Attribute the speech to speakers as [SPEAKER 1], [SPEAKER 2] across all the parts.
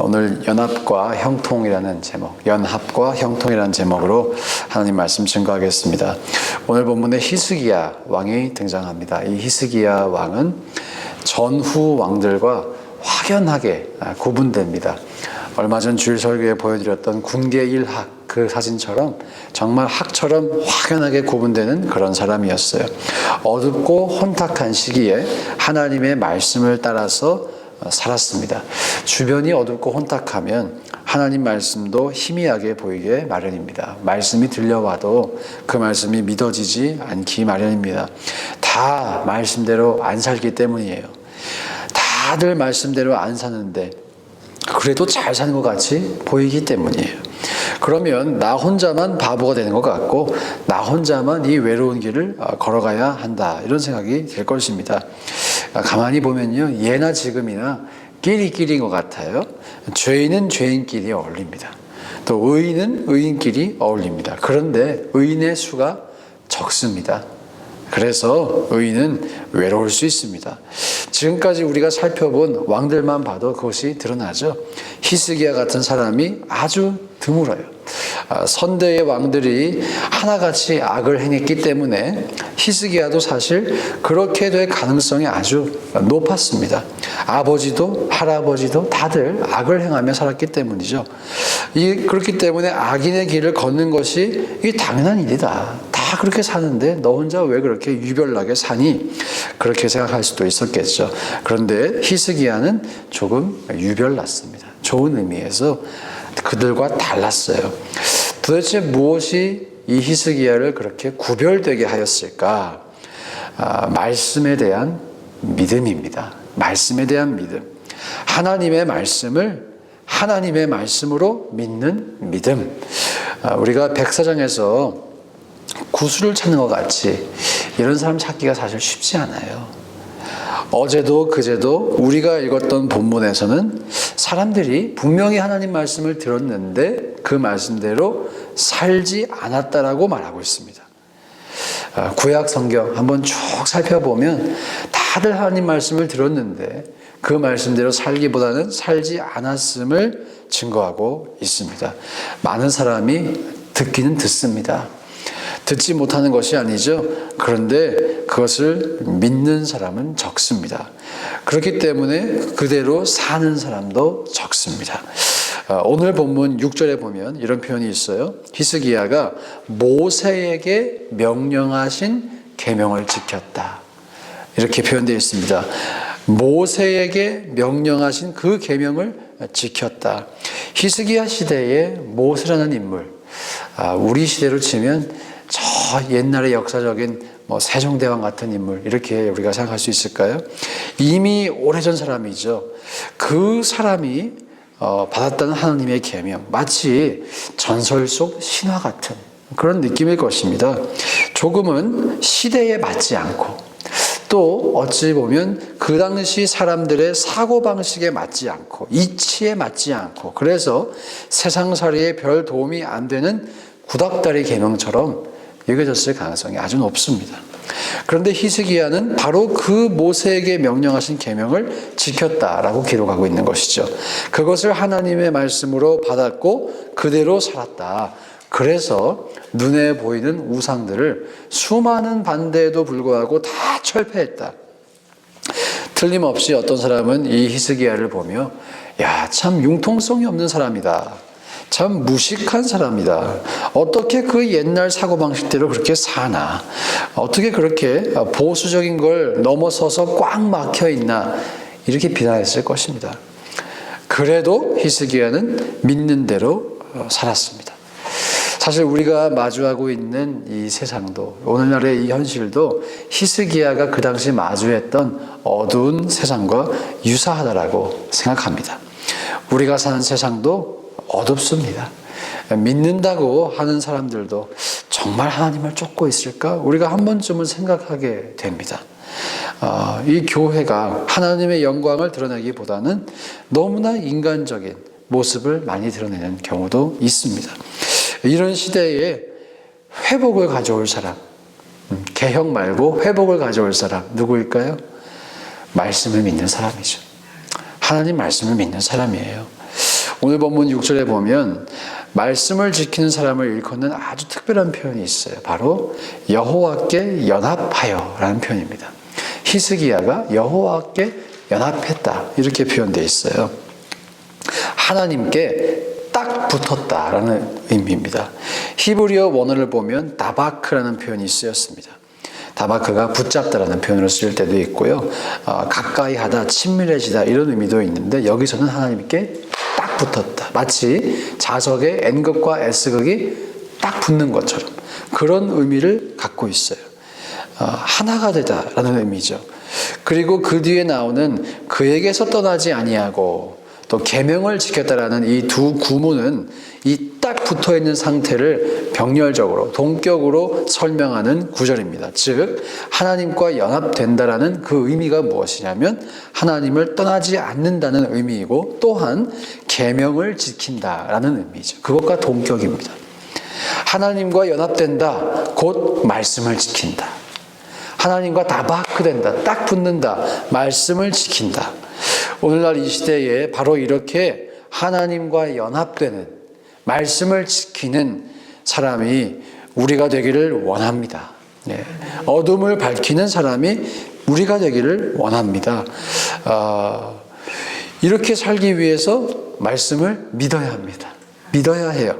[SPEAKER 1] 오늘 연합과 형통이라는 제목으로 하나님 말씀 증거하겠습니다. 오늘 본문에 히스기야 왕이 등장합니다. 이 히스기야 왕은 전후 왕들과 확연하게 구분됩니다. 얼마 전 주일 설교에 보여드렸던 군계 일학 그 사진처럼 정말 학처럼 확연하게 구분되는 그런 사람이었어요. 어둡고 혼탁한 시기에 하나님의 말씀을 따라서 살았습니다. 주변이 어둡고 혼탁하면 하나님 말씀도 희미하게 보이게 마련입니다. 말씀이 들려와도 그 말씀이 믿어지지 않기 마련입니다. 다 말씀대로 안 살기 때문이에요. 다들 말씀대로 안 사는데 그래도 잘 사는 것 같이 보이기 때문이에요. 그러면 나 혼자만 바보가 되는 것 같고 나 혼자만 이 외로운 길을 걸어가야 한다, 이런 생각이 될 것입니다. 가만히 보면요, 예나 지금이나 끼리끼리인 것 같아요. 죄인은 죄인끼리 어울립니다. 또 의인은 의인끼리 어울립니다. 그런데 의인의 수가 적습니다. 그래서 의인은 외로울 수 있습니다. 지금까지 우리가 살펴본 왕들만 봐도 그것이 드러나죠. 히스기야 같은 사람이 아주 드물어요. 선대의 왕들이 하나같이 악을 행했기 때문에 히스기야도 사실 그렇게 될 가능성이 아주 높았습니다. 아버지도 할아버지도 다들 악을 행하며 살았기 때문이죠. 그렇기 때문에 악인의 길을 걷는 것이 당연한 일이다. 다 그렇게 사는데 너 혼자 왜 그렇게 유별나게 사니? 그렇게 생각할 수도 있었겠죠. 그런데 히스기야는 조금 유별났습니다. 좋은 의미에서 그들과 달랐어요. 도대체 무엇이 이 히스기야를 그렇게 구별되게 하였을까? 말씀에 대한 믿음입니다. 말씀에 대한 믿음. 하나님의 말씀을 하나님의 말씀으로 믿는 믿음. 우리가 백사장에서 구슬을 찾는 것 같이 이런 사람 찾기가 사실 쉽지 않아요. 어제도 그제도 우리가 읽었던 본문에서는 사람들이 분명히 하나님 말씀을 들었는데 그 말씀대로 살지 않았다라고 말하고 있습니다. 구약 성경 한번 쭉 살펴보면 다들 하나님 말씀을 들었는데 그 말씀대로 살기보다는 살지 않았음을 증거하고 있습니다. 많은 사람이 듣기는 듣습니다. 듣지 못하는 것이 아니죠. 그런데 그것을 믿는 사람은 적습니다. 그렇기 때문에 그대로 사는 사람도 적습니다. 오늘 본문 6절에 보면 이런 표현이 있어요. 히스기야가 모세에게 명령하신 계명을 지켰다, 이렇게 표현되어 있습니다. 모세에게 명령하신 그 계명을 지켰다. 히스기야 시대에 모세라는 인물, 우리 시대로 치면 저 옛날의 역사적인 세종대왕 같은 인물, 이렇게 우리가 생각할 수 있을까요? 이미 오래전 사람이죠. 그 사람이 받았다는 하나님의 계명, 마치 전설 속 신화 같은 그런 느낌일 것입니다. 조금은 시대에 맞지 않고 또 어찌 보면 그 당시 사람들의 사고방식에 맞지 않고 이치에 맞지 않고, 그래서 세상살이에 별 도움이 안 되는 구닥다리 계명처럼 여겨졌을 가능성이 아주 높습니다. 그런데 히스기야는 바로 그 모세에게 명령하신 계명을 지켰다라고 기록하고 있는 것이죠. 그것을 하나님의 말씀으로 받았고 그대로 살았다. 그래서 눈에 보이는 우상들을 수많은 반대에도 불구하고 다 철폐했다. 틀림없이 어떤 사람은 이 히스기야를 보며 야, 참 융통성이 없는 사람이다. 참 무식한 사람이다. 어떻게 그 옛날 사고방식대로 그렇게 사나? 어떻게 그렇게 보수적인 걸 넘어서서 꽉 막혀 있나? 이렇게 비난했을 것입니다. 그래도 히스기야는 믿는 대로 살았습니다. 사실 우리가 마주하고 있는 이 세상도, 오늘날의 이 현실도 히스기야가 그 당시 마주했던 어두운 세상과 유사하다라고 생각합니다. 우리가 사는 세상도 어둡습니다. 믿는다고 하는 사람들도 정말 하나님을 쫓고 있을까? 우리가 한 번쯤은 생각하게 됩니다. 이 교회가 하나님의 영광을 드러내기보다는 너무나 인간적인 모습을 많이 드러내는 경우도 있습니다. 이런 시대에 회복을 가져올 사람, 개혁 말고 회복을 가져올 사람 누구일까요? 말씀을 믿는 사람이죠. 하나님 말씀을 믿는 사람이에요. 오늘 본문 6절에 보면 말씀을 지키는 사람을 일컫는 아주 특별한 표현이 있어요. 바로 여호와께 연합하여라는 표현입니다. 히스기야가 여호와께 연합했다, 이렇게 표현되어 있어요. 하나님께 딱 붙었다라는 의미입니다. 히브리어 원어를 보면 다바크라는 표현이 쓰였습니다. 다바크가 붙잡다라는 표현으로 쓸 때도 있고요. 가까이 하다, 친밀해지다, 이런 의미도 있는데, 여기서는 하나님께 딱 붙었다. 마치 자석에 N극과 S극이 딱 붙는 것처럼 그런 의미를 갖고 있어요. 하나가 되다라는 의미죠. 그리고 그 뒤에 나오는 그에게서 떠나지 아니하고 또 계명을 지켰다라는 이 두 구문은 이 딱 붙어있는 상태를 병렬적으로 동격으로 설명하는 구절입니다. 즉 하나님과 연합된다라는 그 의미가 무엇이냐면 하나님을 떠나지 않는다는 의미이고, 또한 계명을 지킨다라는 의미죠. 그것과 동격입니다. 하나님과 연합된다, 곧 말씀을 지킨다. 하나님과 다바크된다, 딱 붙는다, 말씀을 지킨다. 오늘날 이 시대에 바로 이렇게 하나님과 연합되는, 말씀을 지키는 사람이 우리가 되기를 원합니다. 어둠을 밝히는 사람이 우리가 되기를 원합니다. 이렇게 살기 위해서 말씀을 믿어야 합니다. 믿어야 해요.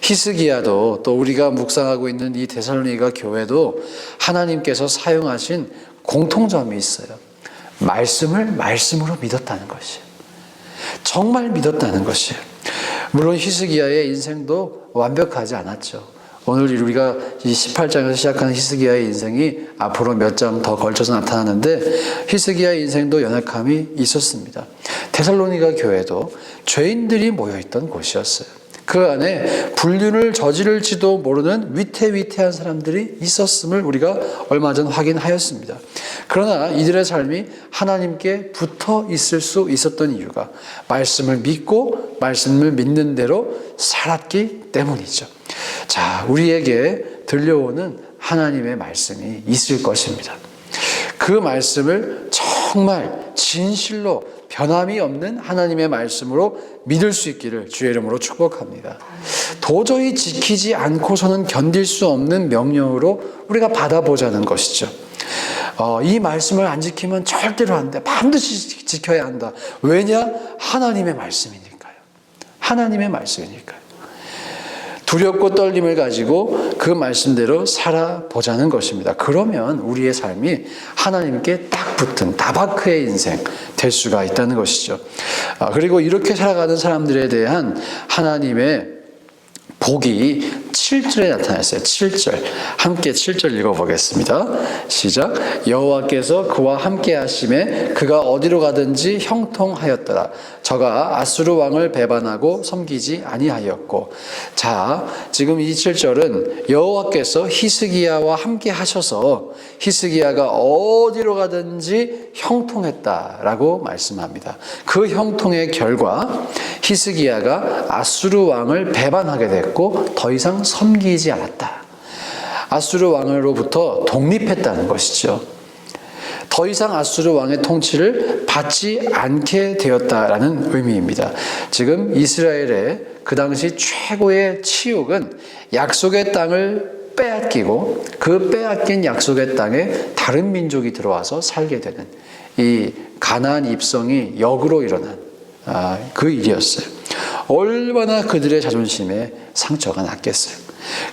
[SPEAKER 1] 히스기야도, 또 우리가 묵상하고 있는 이 데살로니가 교회도 하나님께서 사용하신 공통점이 있어요. 말씀을 말씀으로 믿었다는 것이에요. 정말 믿었다는 것이에요. 물론 히스기야의 인생도 완벽하지 않았죠. 오늘 우리가 이 18장에서 시작하는 히스기야의 인생이 앞으로 몇 장 더 걸쳐서 나타나는데, 히스기야의 인생도 연약함이 있었습니다. 데살로니가 교회도 죄인들이 모여있던 곳이었어요. 그 안에 불륜을 저지를지도 모르는 위태위태한 사람들이 있었음을 우리가 얼마 전 확인하였습니다. 그러나 이들의 삶이 하나님께 붙어 있을 수 있었던 이유가 말씀을 믿고 말씀을 믿는 대로 살았기 때문이죠. 자, 우리에게 들려오는 하나님의 말씀이 있을 것입니다. 그 말씀을 정말 진실로 변함이 없는 하나님의 말씀으로 믿을 수 있기를 주의 이름으로 축복합니다. 도저히 지키지 않고서는 견딜 수 없는 명령으로 우리가 받아보자는 것이죠. 이 말씀을 안 지키면 절대로 안 돼. 반드시 지켜야 한다. 왜냐? 하나님의 말씀이니까요. 하나님의 말씀이니까요. 두렵고 떨림을 가지고 그 말씀대로 살아보자는 것입니다. 그러면 우리의 삶이 하나님께 딱 붙은 다바크의 인생 될 수가 있다는 것이죠. 그리고 이렇게 살아가는 사람들에 대한 하나님의 복이 7절에 나타났어요. 7절. 함께 7절 읽어보겠습니다. 시작. 여호와께서 그와 함께 하심에 그가 어디로 가든지 형통하였더라. 저가 아수르 왕을 배반하고 섬기지 아니하였고. 자, 지금 이 7절은 여호와께서 히스기야와 함께 하셔서 히스기야가 어디로 가든지 형통했다라고 말씀합니다. 그 형통의 결과 히스기야가 아수르 왕을 배반하게 됐고 더 이상 섬기지 않았다. 아수르 왕으로부터 독립했다는 것이죠. 더 이상 아수르 왕의 통치를 받지 않게 되었다라는 의미입니다. 지금 이스라엘의 그 당시 최고의 치욕은 약속의 땅을 빼앗기고 그 빼앗긴 약속의 땅에 다른 민족이 들어와서 살게 되는 이 가나안 입성이 역으로 일어난 그 일이었어요. 얼마나 그들의 자존심에 상처가 났겠어요.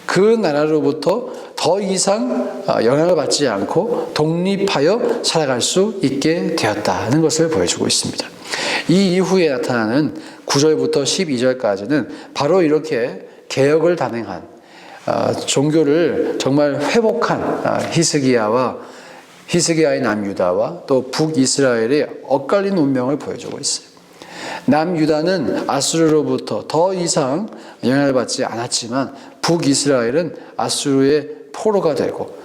[SPEAKER 1] 그 나라로부터 더 이상 영향을 받지 않고 독립하여 살아갈 수 있게 되었다는 것을 보여주고 있습니다. 이 이후에 나타나는 9절부터 12절까지는 바로 이렇게 개혁을 단행한 종교를 정말 회복한 히스기야의 남유다와 또 북이스라엘의 엇갈린 운명을 보여주고 있어요. 남유다는 아수르로부터 더 이상 영향을 받지 않았지만 북이스라엘은 아수르의 포로가 되고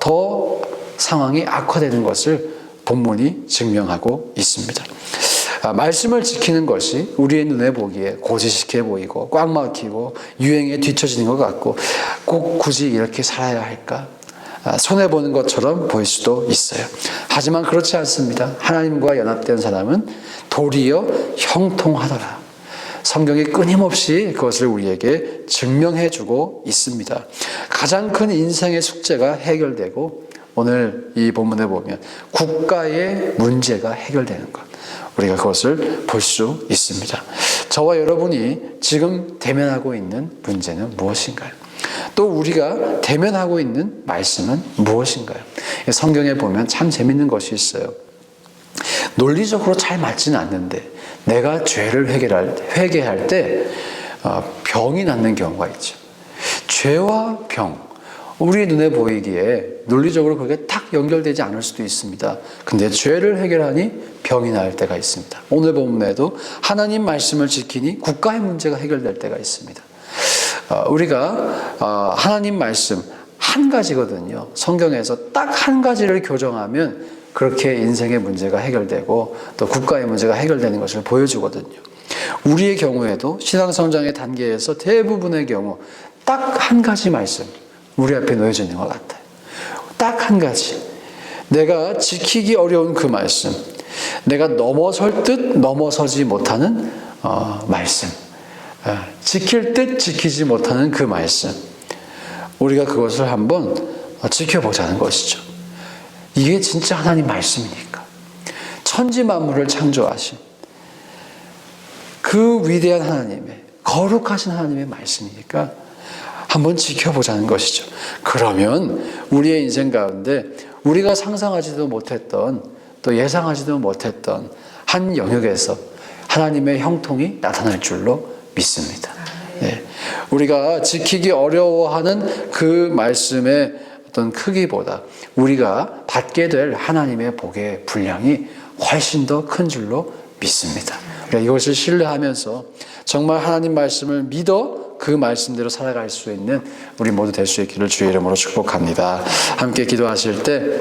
[SPEAKER 1] 더 상황이 악화되는 것을 본문이 증명하고 있습니다. 말씀을 지키는 것이 우리의 눈에 보기에 고지식해 보이고 꽉 막히고 유행에 뒤처지는 것 같고 꼭 굳이 이렇게 살아야 할까? 손해보는 것처럼 보일 수도 있어요. 하지만 그렇지 않습니다. 하나님과 연합된 사람은 도리어 형통하더라. 성경이 끊임없이 그것을 우리에게 증명해주고 있습니다. 가장 큰 인생의 숙제가 해결되고 오늘 이 본문에 보면 국가의 문제가 해결되는 것, 우리가 그것을 볼 수 있습니다. 저와 여러분이 지금 대면하고 있는 문제는 무엇인가요? 또 우리가 대면하고 있는 말씀은 무엇인가요? 성경에 보면 참 재밌는 것이 있어요. 논리적으로 잘 맞지는 않는데 내가 죄를 회개할 때 병이 낫는 경우가 있죠. 죄와 병, 우리 눈에 보이기에 논리적으로 그게 딱 연결되지 않을 수도 있습니다. 근데 죄를 해결하니 병이 나을 때가 있습니다. 오늘 본문에도 하나님 말씀을 지키니 국가의 문제가 해결될 때가 있습니다. 우리가 하나님 말씀 한 가지거든요. 성경에서 딱 한 가지를 교정하면 그렇게 인생의 문제가 해결되고 또 국가의 문제가 해결되는 것을 보여주거든요. 우리의 경우에도 신앙성장의 단계에서 대부분의 경우 딱 한 가지 말씀 우리 앞에 놓여져 있는 것 같아요. 딱 한 가지. 내가 지키기 어려운 그 말씀, 내가 넘어설 듯 넘어서지 못하는 말씀, 지킬 듯 지키지 못하는 그 말씀, 우리가 그것을 한번 지켜보자는 것이죠. 이게 진짜 하나님 말씀이니까. 천지 만물을 창조하신 그 위대한 하나님의, 거룩하신 하나님의 말씀이니까 한번 지켜보자는 것이죠. 그러면 우리의 인생 가운데 우리가 상상하지도 못했던, 또 예상하지도 못했던 한 영역에서 하나님의 형통이 나타날 줄로 믿습니다. 네. 우리가 지키기 어려워하는 그 말씀의 어떤 크기보다 우리가 받게 될 하나님의 복의 분량이 훨씬 더 큰 줄로 믿습니다. 우리가 이것을 신뢰하면서 정말 하나님 말씀을 믿어 그 말씀대로 살아갈 수 있는 우리 모두 될 수 있기를 주의 이름으로 축복합니다. 함께 기도하실 때